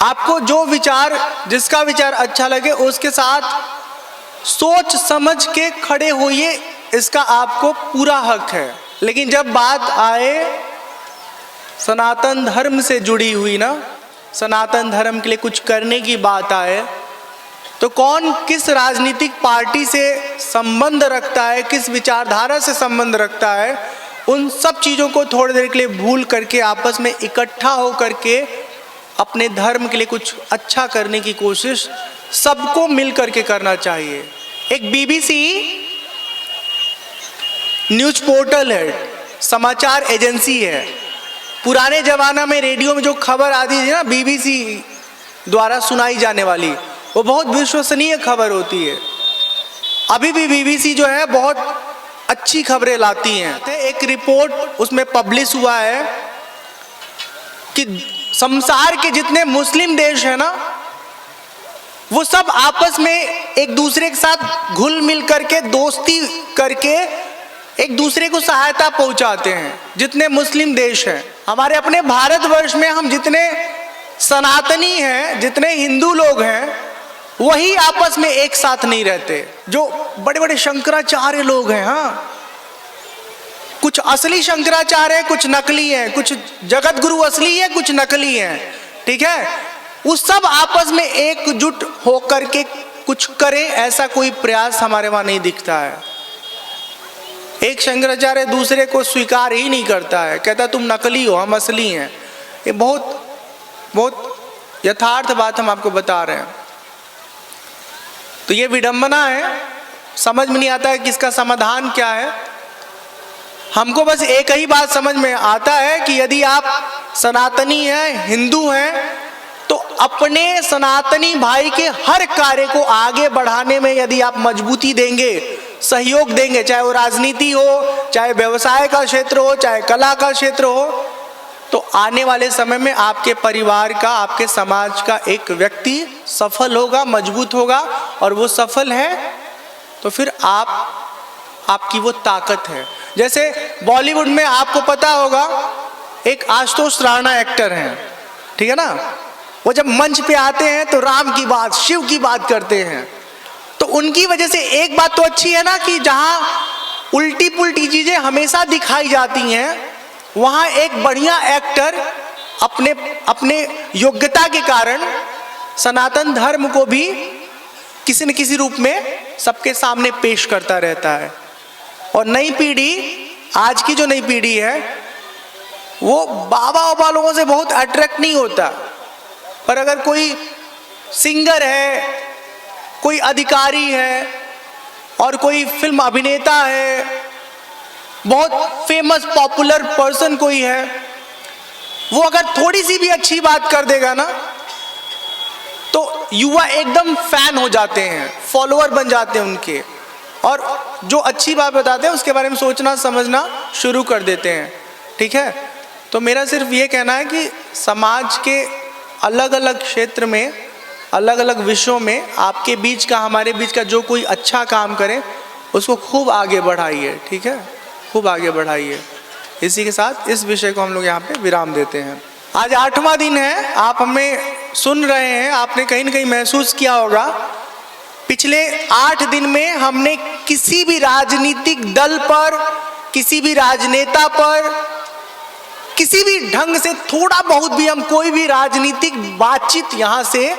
आपको जो विचार, जिसका विचार अच्छा लगे उसके साथ सोच समझ के खड़े होइए, इसका आपको पूरा हक है। लेकिन जब बात आए सनातन धर्म से जुड़ी हुई ना, सनातन धर्म के लिए कुछ करने की बात आए, तो कौन किस राजनीतिक पार्टी से संबंध रखता है, किस विचारधारा से संबंध रखता है, उन सब चीज़ों को थोड़ी देर के लिए भूल करके आपस में इकट्ठा हो करके अपने धर्म के लिए कुछ अच्छा करने की कोशिश सबको मिल करके करना चाहिए। एक बीबीसी न्यूज पोर्टल है, समाचार एजेंसी है। पुराने जमाना में रेडियो में जो खबर आती थी ना, बीबीसी द्वारा सुनाई जाने वाली, वो बहुत विश्वसनीय खबर होती है। अभी भी बीबीसी जो है बहुत अच्छी खबरें लाती हैं। एक रिपोर्ट उसमें पब्लिश हुआ है कि संसार के जितने मुस्लिम देश हैं ना, वो सब आपस में एक दूसरे के साथ घुल मिल करके दोस्ती करके एक दूसरे को सहायता पहुंचाते हैं। जितने मुस्लिम देश हैं हमारे अपने भारतवर्ष में, हम जितने सनातनी हैं, जितने हिंदू लोग हैं, वही आपस में एक साथ नहीं रहते। जो बड़े बड़े शंकराचार्य लोग हैं, हाँ, कुछ असली शंकराचार्य हैं, कुछ नकली हैं, कुछ जगत गुरु असली है, कुछ नकली हैं, ठीक है। उस सब आपस में एकजुट होकर के कुछ करें, ऐसा कोई प्रयास हमारे वहां नहीं दिखता है। एक शंकराचार्य दूसरे को स्वीकार ही नहीं करता है, कहता तुम नकली हो, हम असली हैं। ये बहुत बहुत यथार्थ बात हम आपको बता रहे हैं। तो ये विडंबना है, समझ में नहीं आता है कि इसका समाधान क्या है। हमको बस एक ही बात समझ में आता है कि यदि आप सनातनी हैं, हिंदू हैं, तो अपने सनातनी भाई के हर कार्य को आगे बढ़ाने में यदि आप मजबूती देंगे, सहयोग देंगे, चाहे वो राजनीति हो, चाहे व्यवसाय का क्षेत्र हो, चाहे कला का क्षेत्र हो, तो आने वाले समय में आपके परिवार का, आपके समाज का एक व्यक्ति सफल होगा, मजबूत होगा। और वो सफल है तो फिर आपकी वो ताकत है। जैसे बॉलीवुड में आपको पता होगा, एक आशुतोष राणा एक्टर हैं, ठीक है ना। वो जब मंच पे आते हैं तो राम की बात, शिव की बात करते हैं। तो उनकी वजह से एक बात तो अच्छी है ना कि जहां उल्टी पुल्टी चीजें हमेशा दिखाई जाती हैं, वहां एक बढ़िया एक्टर अपने योग्यता के कारण सनातन धर्म को भी किसी न किसी रूप में सबके सामने पेश करता रहता है। और नई पीढ़ी, आज की जो नई पीढ़ी है, वो बाबा लोगों से बहुत अट्रैक्ट नहीं होता। पर अगर कोई सिंगर है, कोई अधिकारी है और कोई फिल्म अभिनेता है, बहुत फेमस पॉपुलर पर्सन कोई है, वो अगर थोड़ी सी भी अच्छी बात कर देगा ना, तो युवा एकदम फैन हो जाते हैं, फॉलोअर बन जाते हैं उनके, और जो अच्छी बात बताते हैं उसके बारे में सोचना समझना शुरू कर देते हैं, ठीक है। तो मेरा सिर्फ ये कहना है कि समाज के अलग अलग क्षेत्र में, अलग अलग विषयों में आपके बीच का, हमारे बीच का जो कोई अच्छा काम करे, उसको खूब आगे बढ़ाइए, ठीक है, खूब आगे बढ़ाइए। इसी के साथ इस विषय को हम लोग यहाँ पे विराम देते हैं। आज 8वां दिन है, आप हमें सुन रहे हैं, आपने कहीं ना कहीं महसूस किया होगा, पिछले 8 दिन में हमने किसी भी राजनीतिक दल पर, किसी भी राजनेता पर, किसी भी ढंग से थोड़ा बहुत भी हम कोई भी राजनीतिक बातचीत यहाँ से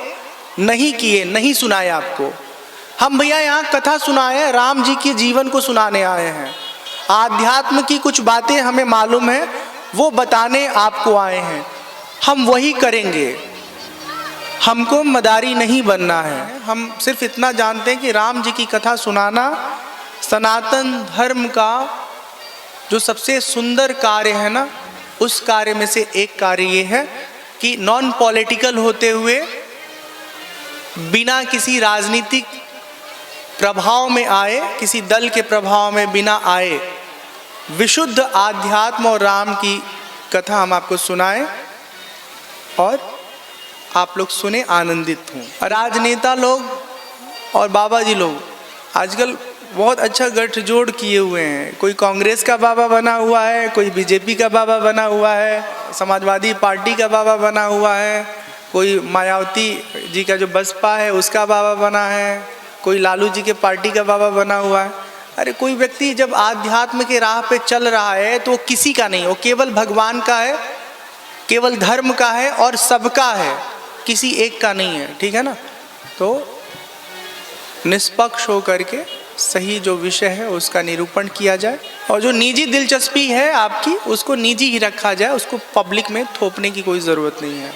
नहीं किए, नहीं सुनाए आपको। हम भैया यहाँ कथा सुनाए, राम जी के जीवन को सुनाने आए हैं। आध्यात्म की कुछ बातें हमें मालूम है, वो बताने आपको आए हैं। हम वही करेंगे, हमको मदारी नहीं बनना है। हम सिर्फ इतना जानते हैं कि राम जी की कथा सुनाना सनातन धर्म का जो सबसे सुंदर कार्य है ना, उस कार्य में से एक कार्य ये है कि नॉन पॉलिटिकल होते हुए, बिना किसी राजनीतिक प्रभाव में आए, किसी दल के प्रभाव में बिना आए, विशुद्ध आध्यात्म और राम की कथा हम आपको सुनाएं और आप लोग सुने, आनंदित हों। राजनेता लोग और बाबा जी लोग आजकल बहुत अच्छा गठजोड़ किए हुए हैं। कोई कांग्रेस का बाबा बना हुआ है, कोई बीजेपी का बाबा बना हुआ है, समाजवादी पार्टी का बाबा बना हुआ है, कोई मायावती जी का जो बसपा है उसका बाबा बना है, कोई लालू जी के पार्टी का बाबा बना हुआ है। अरे कोई व्यक्ति जब आध्यात्म के राह पे चल रहा है तो वो किसी का नहीं, वो केवल भगवान का है, केवल धर्म का है और सबका है, किसी एक का नहीं है। ठीक है ना? तो निष्पक्ष होकर के सही जो विषय है उसका निरूपण किया जाए, और जो निजी दिलचस्पी है आपकी उसको निजी ही रखा जाए, उसको पब्लिक में थोपने की कोई ज़रूरत नहीं है।